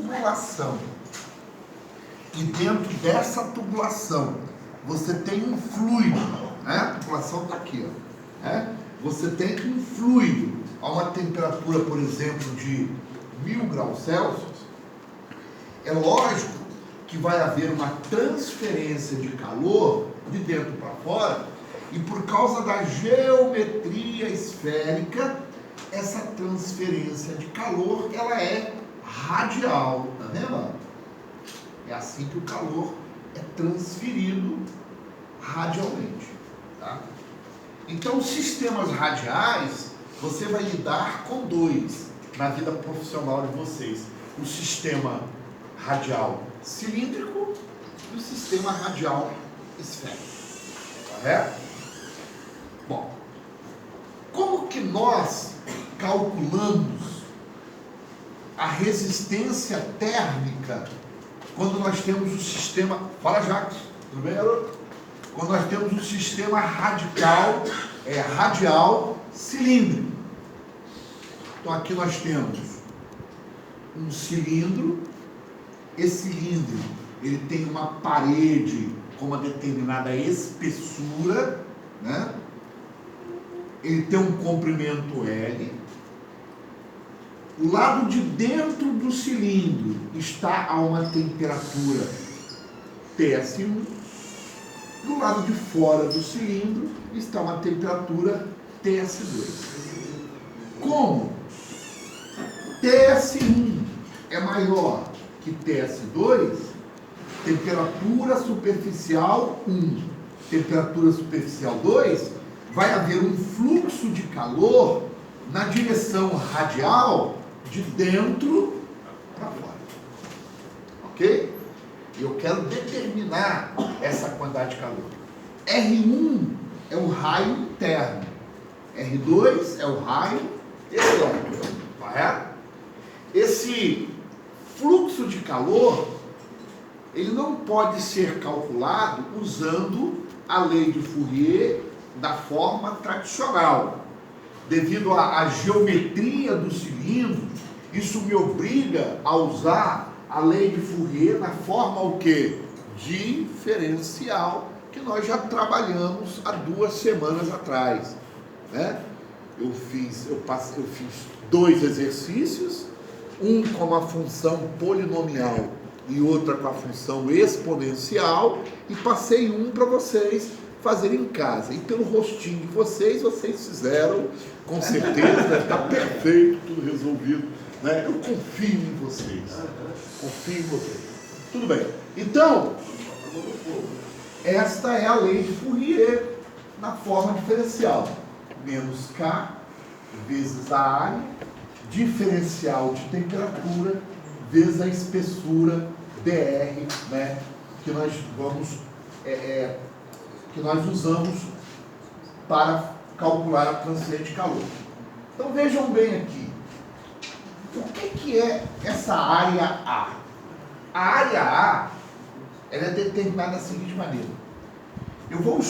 tubulação. E dentro dessa tubulação, você tem um fluido, né? A tubulação está aqui, ó, né? Você tem um fluido a uma temperatura, por exemplo, de 1000 graus Celsius. É lógico que vai haver uma transferência de calor de dentro para fora, e por causa da geometria esférica, essa transferência de calor, ela é radial, tá vendo? É assim que o calor é transferido radialmente, tá? Então, os sistemas radiais, você vai lidar com dois na vida profissional de vocês: o sistema radial cilíndrico e o sistema radial esférico, correto? Bom, como que nós calculamos a resistência térmica quando nós temos o sistema... Fala, Jacques, tudo bem, garoto? Quando nós temos o sistema radial cilíndrico. Então aqui nós temos um cilindro. Esse cilindro, ele tem uma parede com uma determinada espessura, né? Ele tem um comprimento L. O lado de dentro do cilindro está a uma temperatura TS1. E o lado de fora do cilindro está a uma temperatura TS2. Como TS1 é maior que TS2, temperatura superficial 1, temperatura superficial 2, vai haver um fluxo de calor na direção radial de dentro para fora. Ok? Eu quero determinar essa quantidade de calor. R1 é o raio interno, R2 é o raio externo, correto? Esse fluxo de calor, ele não pode ser calculado usando a lei de Fourier da forma tradicional. Devido à geometria do cilindro, isso me obriga a usar a lei de Fourier na forma o quê? Diferencial, que nós já trabalhamos há 2 semanas atrás, né? Eu fiz 2 exercícios, um com a função polinomial e outra com a função exponencial, e passei um para vocês fazerem em casa. E pelo rostinho de vocês fizeram, com certeza, deve estar perfeito, tudo resolvido, né? Eu confio em vocês. Confio em vocês. Tudo bem. Então, esta é a lei de Fourier na forma diferencial. Menos K vezes a área, diferencial de temperatura, vezes a espessura dr, né? Que nós vamos... que nós usamos para calcular a transferência de calor. Então vejam bem aqui, o que é essa área A? A área A, ela é determinada da seguinte maneira: eu vou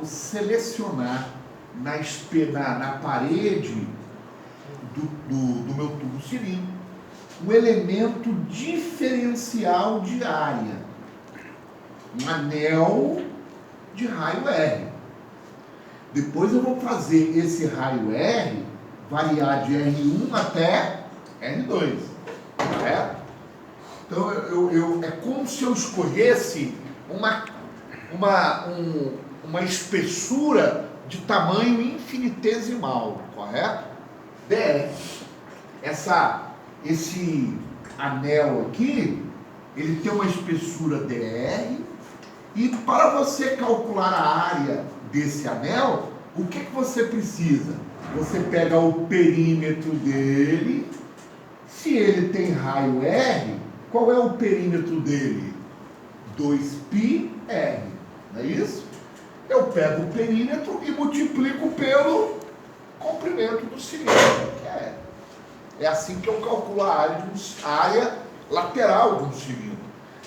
selecionar na parede do meu tubo cilíndrico um elemento diferencial de área, um anel de raio R. Depois eu vou fazer esse raio R variar de R1 até R2, correto? Então é como se eu escolhesse uma espessura de tamanho infinitesimal, correto? DR. Esse anel aqui, ele tem uma espessura DR, e para você calcular a área desse anel, o que você precisa? Você pega o perímetro dele. Se ele tem raio R, qual é o perímetro dele? 2πr, não é isso? Eu pego o perímetro e multiplico pelo comprimento do cilindro, que é. É assim que eu calculo a área lateral de um cilindro.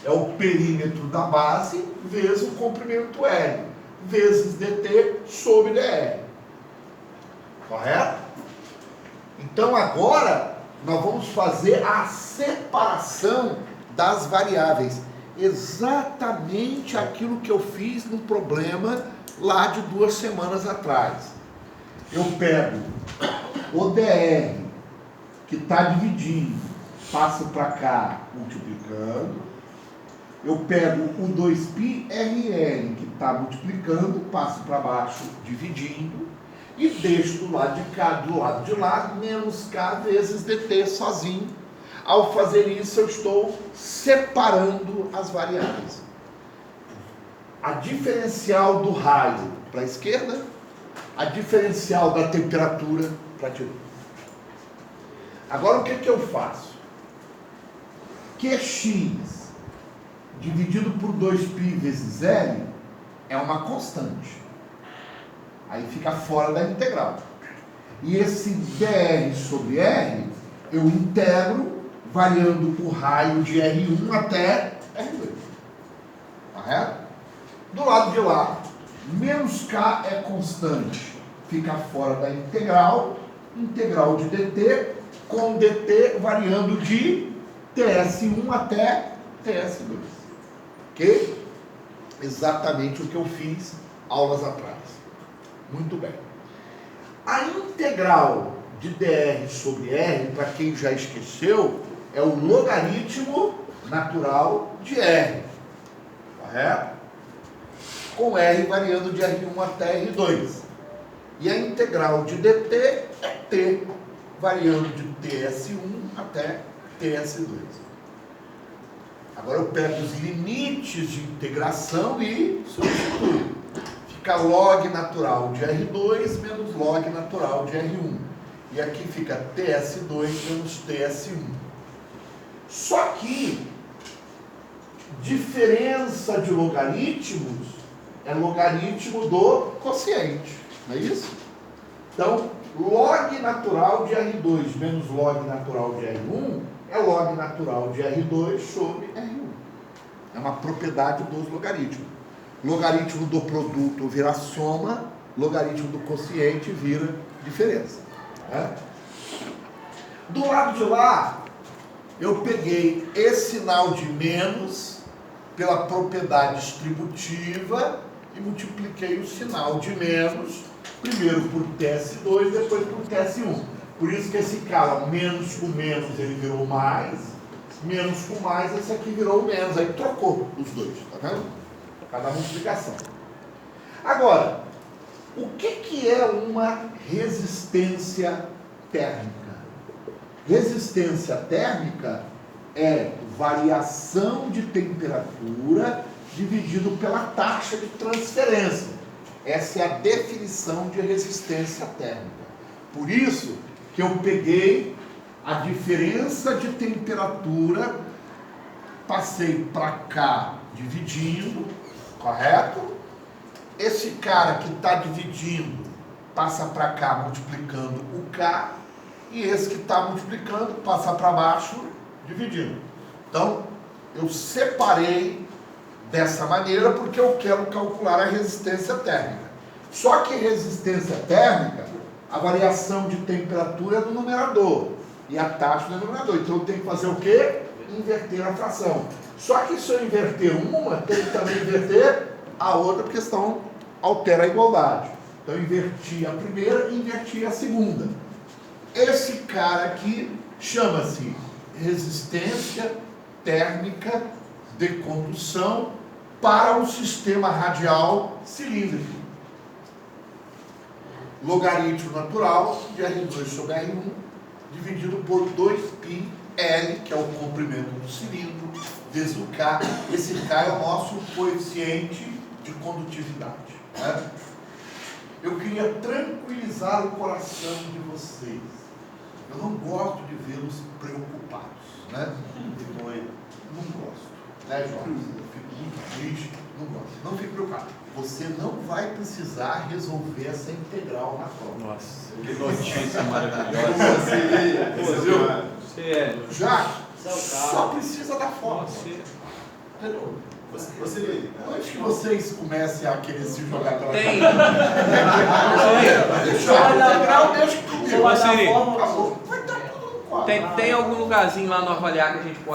É o perímetro da base vezes o comprimento L, vezes dt sobre dr. Correto? Então agora nós vamos fazer a separação das variáveis. Exatamente aquilo que eu fiz no problema lá de 2 semanas atrás. Eu pego o DR, que está dividindo, passo para cá multiplicando. Eu pego o 2πRL, que está multiplicando, passo para baixo dividindo. E deixo do lado de cá, do lado de lá, menos K vezes dt sozinho. Ao fazer isso, eu estou separando as variáveis. A diferencial do raio para a esquerda, a diferencial da temperatura para a direita. Agora, o que eu faço? QX dividido por 2π vezes L é uma constante. Aí fica fora da integral. E esse dr sobre R, eu integro variando o raio de R1 até R2. Correto? Do lado de lá, menos K é constante. Fica fora da integral. Integral de dt com dt variando de TS1 até TS2. Ok? Exatamente o que eu fiz aulas atrás. Muito bem. A integral de dr sobre r, para quem já esqueceu, é o logaritmo natural de r. Correto? Com r variando de R1 até R2. E a integral de dt é t, variando de TS1 até TS2. Agora eu pego os limites de integração e substituo. Fica log natural de R2 menos log natural de R1. E aqui fica TS2 menos TS1. Só que diferença de logaritmos é logaritmo do quociente. Não é isso? Então, log natural de R2 menos log natural de R1 é log natural de R2 sobre R1. É uma propriedade dos logaritmos. Logaritmo do produto vira soma, logaritmo do quociente vira diferença. Né? Do lado de lá, eu peguei esse sinal de menos pela propriedade distributiva e multipliquei o sinal de menos, primeiro por TS2, depois por TS1. Por isso que esse cara, menos com menos, ele virou mais, menos com mais, esse aqui virou menos, aí trocou os dois, tá vendo? Cada multiplicação. Agora, o que é uma resistência térmica? Resistência térmica é variação de temperatura dividido pela taxa de transferência. Essa é a definição de resistência térmica. Por isso que eu peguei a diferença de temperatura, passei para cá dividindo, correto? Esse cara que está dividindo passa para cá multiplicando o K, e esse que está multiplicando passa para baixo dividindo. Então, eu separei dessa maneira porque eu quero calcular a resistência térmica. Só que resistência térmica, a variação de temperatura é no numerador e a taxa no denominador. Então eu tenho que fazer o quê? Inverter a fração. Só que se eu inverter uma, tem que também inverter a outra, porque senão altera a igualdade. Então eu inverti a primeira e inverti a segunda. Esse cara aqui chama-se resistência térmica de condução para um sistema radial cilíndrico. Logaritmo natural de R2 sobre R1 dividido por 2πL, que é o comprimento do cilindro, vezes o K. Esse K é o nosso coeficiente de condutividade. Né? Eu queria tranquilizar o coração de vocês. Eu não gosto de vê-los preocupados. Né? Não gosto. Né, Jorge? Eu fico muito triste. Não gosto. Não fique preocupado. Você não vai precisar resolver essa integral na prova. Nossa, que notícia maravilhosa. Você já só precisa da fórmula. Entendeu? Você, antes que vocês comecem a querer se jogar pela tem. deixa comigo. Vai dar Acabou. Vai estar tudo no 4. Tem algum lugarzinho lá no avaliar que a gente pode